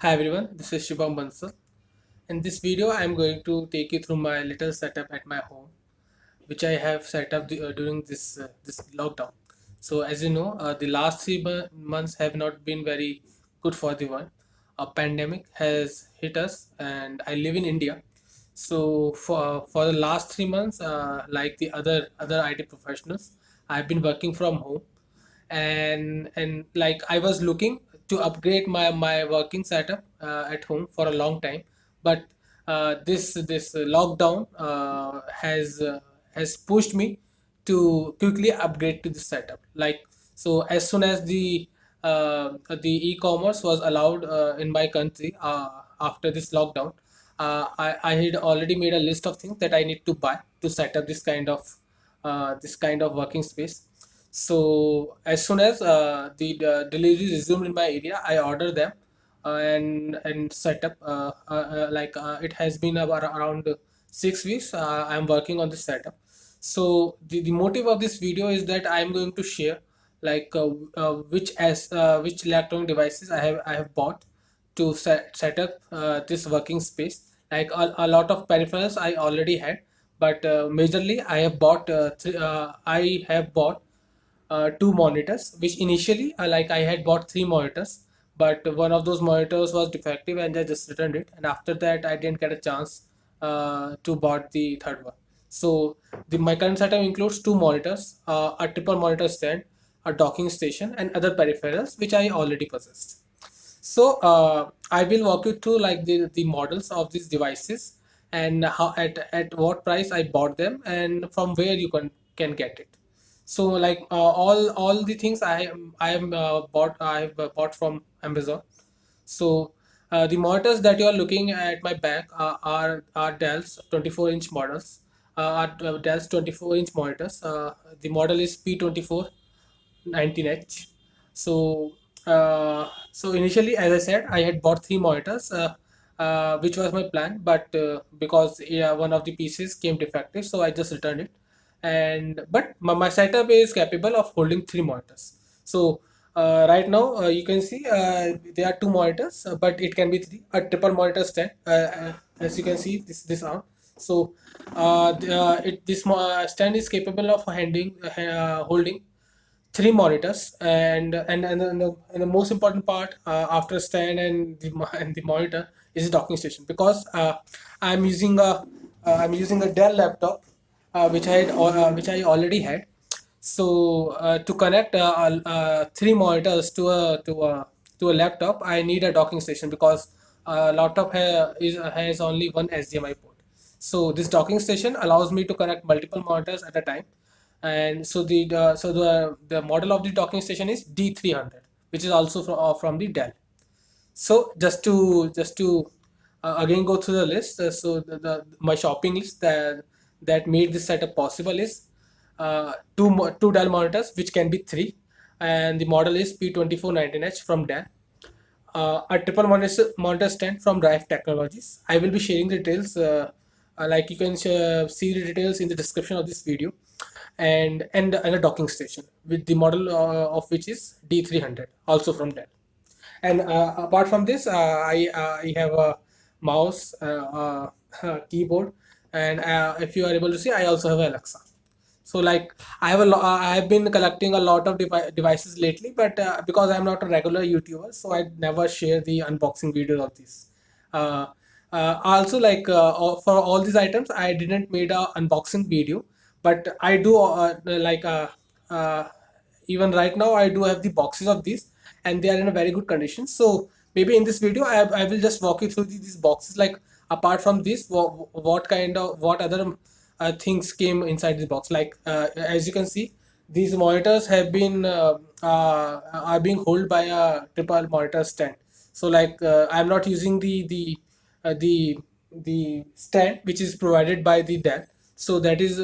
Hi everyone, this is Shubham Bansal. In this video, I am going to take you through my little setup at my home, which I have set up during this lockdown. So, as you know, the last 3 months have not been very good for the one. A pandemic has hit us, and I live in India. So, for the last 3 months, like the other IT professionals, I've been working from home, and like I was looking to upgrade my working setup at home for a long time, but this lockdown has pushed me to quickly upgrade to this setup. Like, so as soon as the e-commerce was allowed in my country after this lockdown, I had already made a list of things that I need to buy to set up this kind of working space. So as soon as the delivery resumed in my area, I order them and set up. It has been about around 6 weeks. I'm working on this setup. So the motive of this video is that I'm going to share which electronic devices I have bought to set up this working space. Like a lot of peripherals I already had, but majorly I have bought two monitors, which initially like I had bought three monitors, but one of those monitors was defective and I just returned it. And after that, I didn't get a chance to bought the third one. So my current setup includes two monitors, a triple monitor stand, a docking station, and other peripherals which I already possessed. So I will walk you through like the models of these devices and how at what price I bought them and from where you can get it. So like all the things I have bought from Amazon. So the monitors that you are looking at my back are Dell's 24-inch models. Are Dell's 24-inch monitors. The model is P24 19H. So so initially, as I said, I had bought three monitors, which was my plan. But because one of the pieces came defective, so I just returned it. And but my setup is capable of holding three monitors. So right now, you can see there are two monitors, but it can be three. A triple monitor stand, as you can see this arm. So this stand is capable of holding three monitors, and the most important part after stand and the monitor is the docking station, because I'm using a I'm using a Dell laptop, which I already had. So to connect three monitors to a laptop, I need a docking station, because laptop has only one HDMI port. So this docking station allows me to connect multiple monitors at a time. And so the model of the docking station is D300, which is also from the Dell. So just to again go through the list. So my shopping list that made this setup possible is two Dell monitors, which can be three, and the model is P2419H from Dell. A triple monitor stand from Drive Technologies. I will be sharing the details. Like you can see the details in the description of this video, and a docking station with the model of which is D300, also from Dell. And apart from this, I have a mouse, keyboard, and if you are able to see, I also have Alexa. So like I have been collecting a lot of devices lately, but because I'm not a regular YouTuber, so I never share the unboxing videos of these. Uh, Also, like for all these items, I didn't made a unboxing video, but I do uh, even right now I do have the boxes of these, and they are in a very good condition. So maybe in this video I will just walk you through these boxes, like apart from this, what other things came inside the box. Like as you can see, these monitors are being held by a triple monitor stand. So like I'm not using the stand which is provided by the Dell. So that is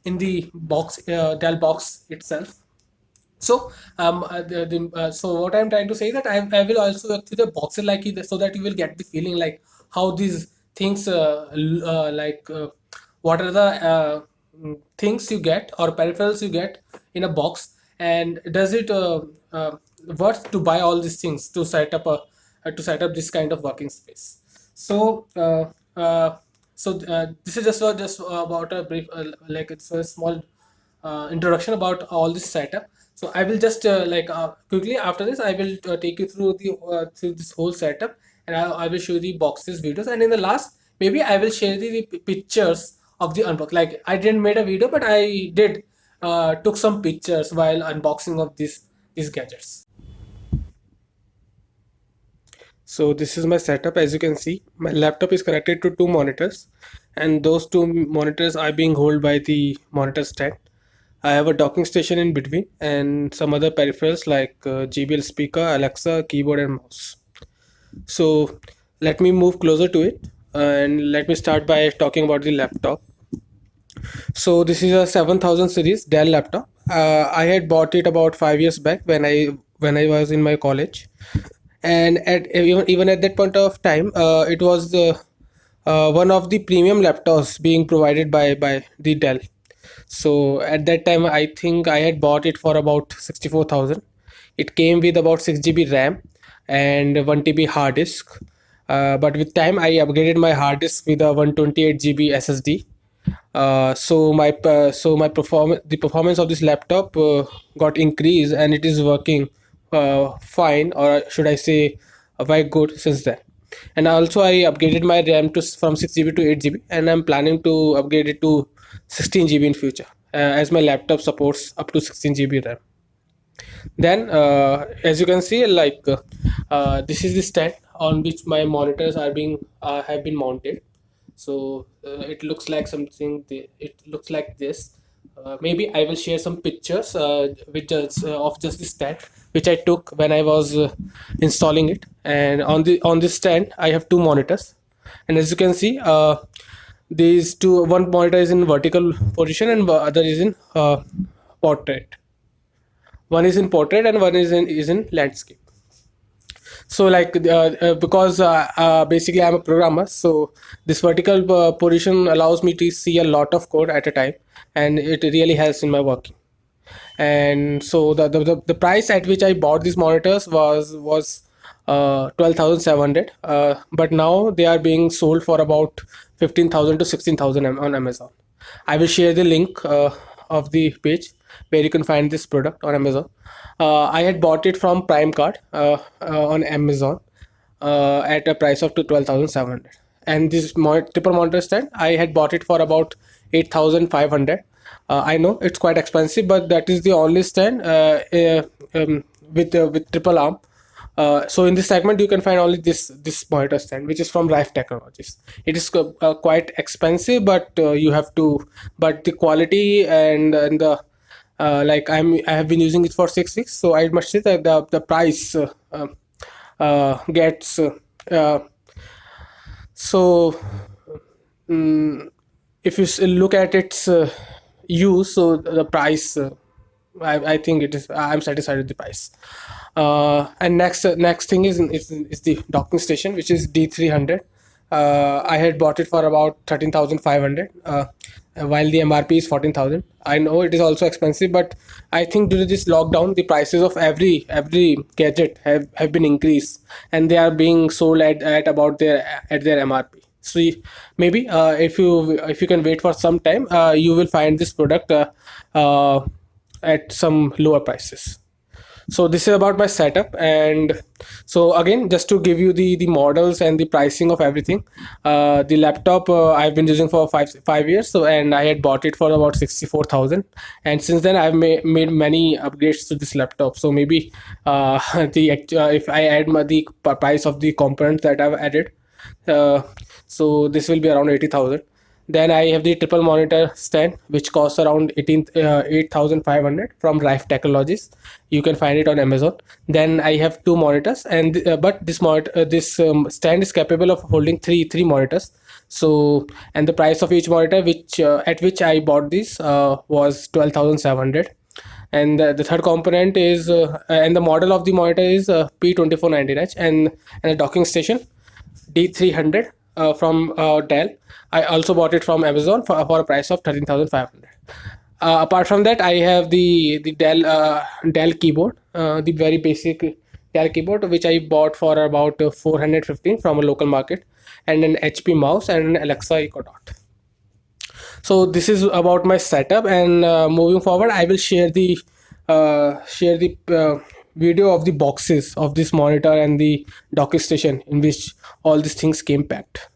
in the box, Dell box itself. So so what I'm trying to say, that I will also look through the boxes like so that you will get the feeling like how these things what are the things you get or peripherals you get in a box, and does it worth to buy all these things to set up a to set up this kind of working space. So this is just about a brief like it's a small introduction about all this setup. So I will just quickly after this I will take you through this whole setup, and I will show you the boxes videos, and in the last maybe I will share the pictures of the unbox. Like I didn't made a video, but I did took some pictures while unboxing of these gadgets. So this is my setup. As you can see, my laptop is connected to two monitors, and those two monitors are being held by the monitor stand. I have a docking station in between and some other peripherals like JBL speaker, Alexa, keyboard and mouse. So let me move closer to it, and let me start by talking about the laptop. So this is a 7000 series Dell laptop. I had bought it about 5 years back when I was in my college, and even at that point of time, it was one of the premium laptops being provided by the Dell. So at that time, I think I had bought it for about 64,000. It came with about 6 GB RAM and 1 TB hard disk. But with time, I upgraded my hard disk with a 128 GB SSD. So my performance of this laptop got increased, and it is working fine, or should I say very good since then. And also I upgraded my RAM from 6 GB to 8 GB, and I'm planning to upgrade it to 16 GB in future, as my laptop supports up to 16 GB RAM. Then as you can see, this is the stand on which my monitors are being have been mounted. So it looks like something it looks like this. Maybe I will share some pictures of just the stand which I took when I was installing it. And on this stand I have two monitors, and as you can see, these two, one monitor is in vertical position and the other is in portrait. One is in portrait and one is in landscape. So because basically I'm a programmer, so this vertical position allows me to see a lot of code at a time, and it really helps in my working. And so the price at which I bought these monitors was 12,700, but now they are being sold for about 15,000 to 16,000 on Amazon. I will share the link of the page where you can find this product on Amazon. I had bought it from Prime Card on Amazon at a price of 12,700. And this triple monitor stand, I had bought it for about 8,500. I know it's quite expensive, but that is the only stand with triple arm. So in this segment, you can find only this monitor stand, which is from Rife Technologies. It is quite expensive, but you have to. But the quality and the I have been using it for 6 weeks, so I must say that the price gets so. If you look at its use, so the price, I think it is. I'm satisfied with the price. And next thing is the docking station, which is D300. I had bought it for about 13,500, while the MRP is 14,000. I know it is also expensive, but I think due to this lockdown, the prices of every gadget have been increased, and they are being sold at about their MRP. So maybe if you can wait for some time, you will find this product at some lower prices. So this is about my setup. And so again, just to give you the models and the pricing of everything, the laptop I've been using for five years, so, and I had bought it for about 64,000, and since then I've made many upgrades to this laptop. So maybe if I add the price of the components that I've added, so this will be around 80,000. Then I have the triple monitor stand, which costs around 8,500 from Rife Technologies. You can find it on Amazon. Then I have two monitors, and but this stand is capable of holding three monitors. So, and the price of each monitor, which at which I bought this, was 12,700. And the third component is and the model of the monitor is P2419H, and a docking station D300 from Dell. I also bought it from Amazon for a price of 13,500. Apart from that, I have the Dell keyboard, the very basic Dell keyboard, which I bought for about 415 from a local market, and an HP mouse and an Alexa Echo Dot. So this is about my setup, and moving forward, I will share the video of the boxes of this monitor and the docking station in which all these things came packed.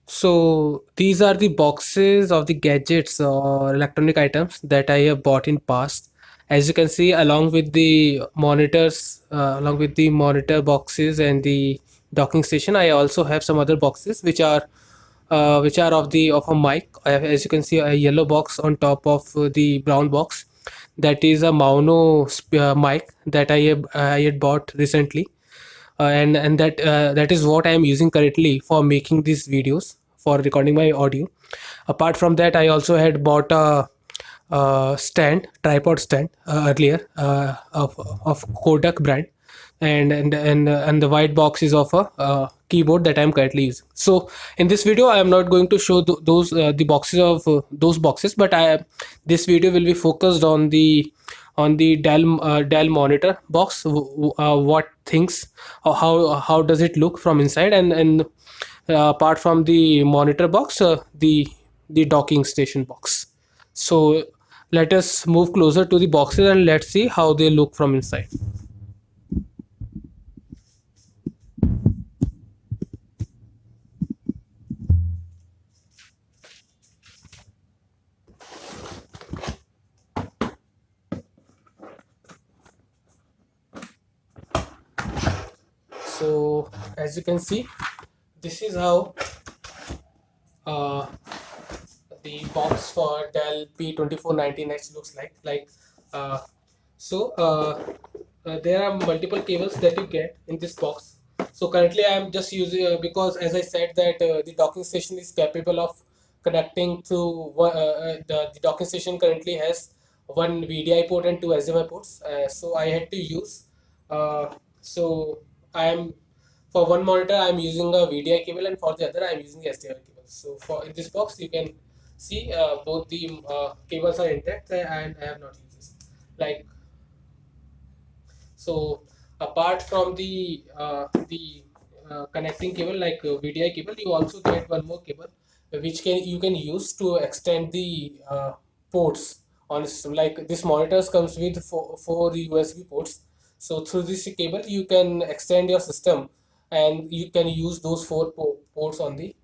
So these are the boxes of the gadgets or electronic items that I have bought in past. As you can see, along with the monitors, along with the monitor boxes and the docking station, I also have some other boxes which are of a mic. I have, as you can see, a yellow box on top of the brown box. That is a Mauno mic that I had bought recently, and that is what I am using currently for making these videos, for recording my audio. Apart from that, I also had bought a tripod stand earlier, of Kodak brand, and the white box is of a keyboard that I am currently using. So in this video, I am not going to show those the boxes of those boxes, but this video will be focused on the Dell monitor box. What things, how does it look from inside, and apart from the monitor box, the docking station box. So let us move closer to the boxes and let's see how they look from inside. So as you can see, this is how uh, the box for Dell P2490X looks like. Uh, so there are multiple cables that you get in this box. So currently I am just using, because as I said that the docking station is capable of connecting to the docking station currently has one VDI port and two HDMI ports. So I had to use, so I am, for one monitor I'm using a VDI cable, and for the other I'm using the HDMI cable. So for in this box you can see both the cables are intact, and I have not used this. Like, so apart from the connecting cable, like VDI cable, you also get one more cable which can you can use to extend the ports on the system. Like this monitors comes with four USB ports. So through this cable you can extend your system, and you can use those four ports on the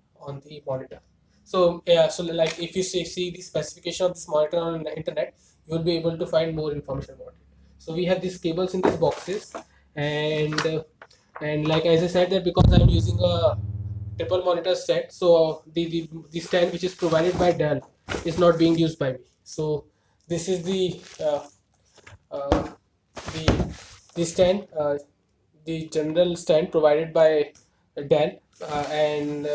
monitor. So yeah, so like if you see the specification of this monitor on the internet, you will be able to find more information about it. So we have these cables in these boxes, and and like as I said that because I'm using a triple monitor set, so the stand which is provided by Dell is not being used by me. So this is uh, the the stand, the general stand provided by Dell, and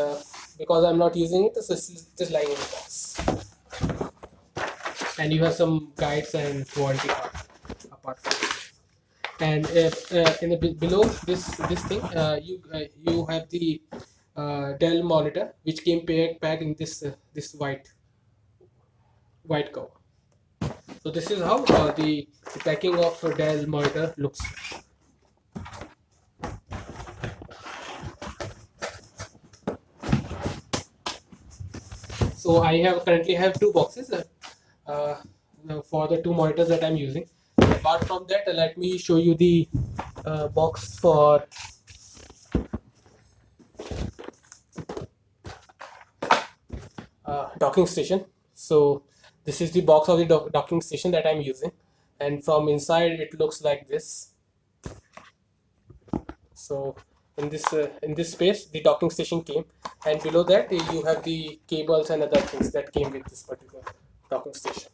because I'm not using it, so it's just lying in the box. And you have some guides and warranty card apart from it. And in the below this thing, you have the Dell monitor which came packed in this white cover. So this is how the packing of a Dell monitor looks. So I have currently have two boxes uh, for the two monitors that I'm using. Apart from that, let me show you the box for docking station. So this is the box of the docking station that I'm using, and from inside it looks like this. So in this space the docking station came, and below that you have the cables and other things that came with this particular docking station.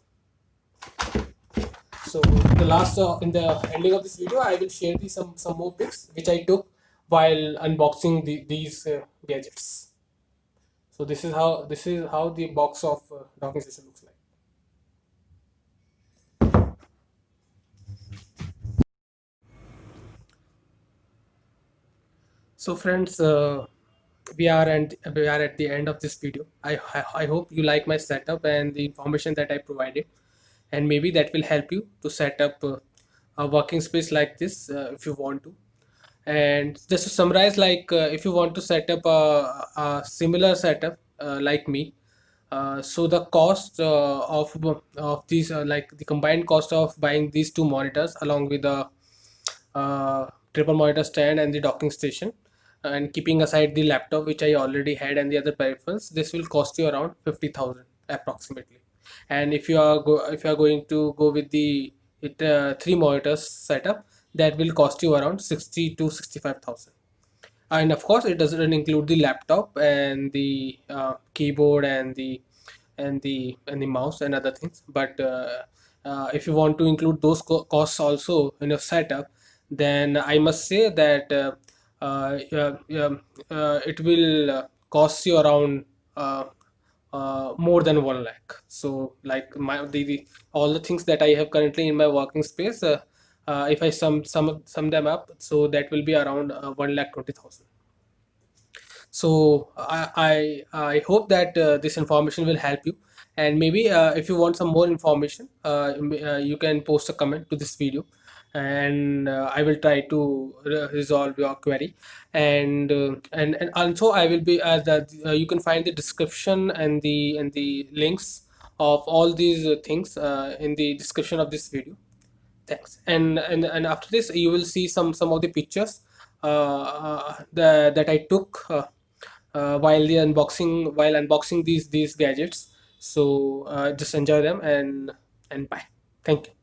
So the last in the ending of this video, I will share some more pics which I took while unboxing these gadgets. So this is how the box of docking station looks like. So friends, we are at the end of this video. I hope you like my setup and the information that I provided, and maybe that will help you to set up a working space like this if you want to. And just to summarize, like if you want to set up a similar setup like me, so the cost of these like the combined cost of buying these two monitors along with the triple monitor stand and the docking station, and keeping aside the laptop which I already had and the other peripherals, this will cost you around 50,000 approximately. And if you are going to go with the three monitors setup, that will cost you around 60 to 65,000. And of course it doesn't include the laptop and the keyboard and the mouse and other things. But if you want to include those costs also in your setup, then I must say that it will cost you around more than 1 lakh. So like the all the things that I have currently in my working space, if I sum them up, so that will be around 1,20,000. So I hope that this information will help you. And maybe if you want some more information, you can post a comment to this video, and I will try to resolve your query. And also I will be you can find the description and the links of all these things in the description of this video. Thanks. And after this, you will see some of the pictures that I took while unboxing these gadgets. So just enjoy them, and bye. Thank you.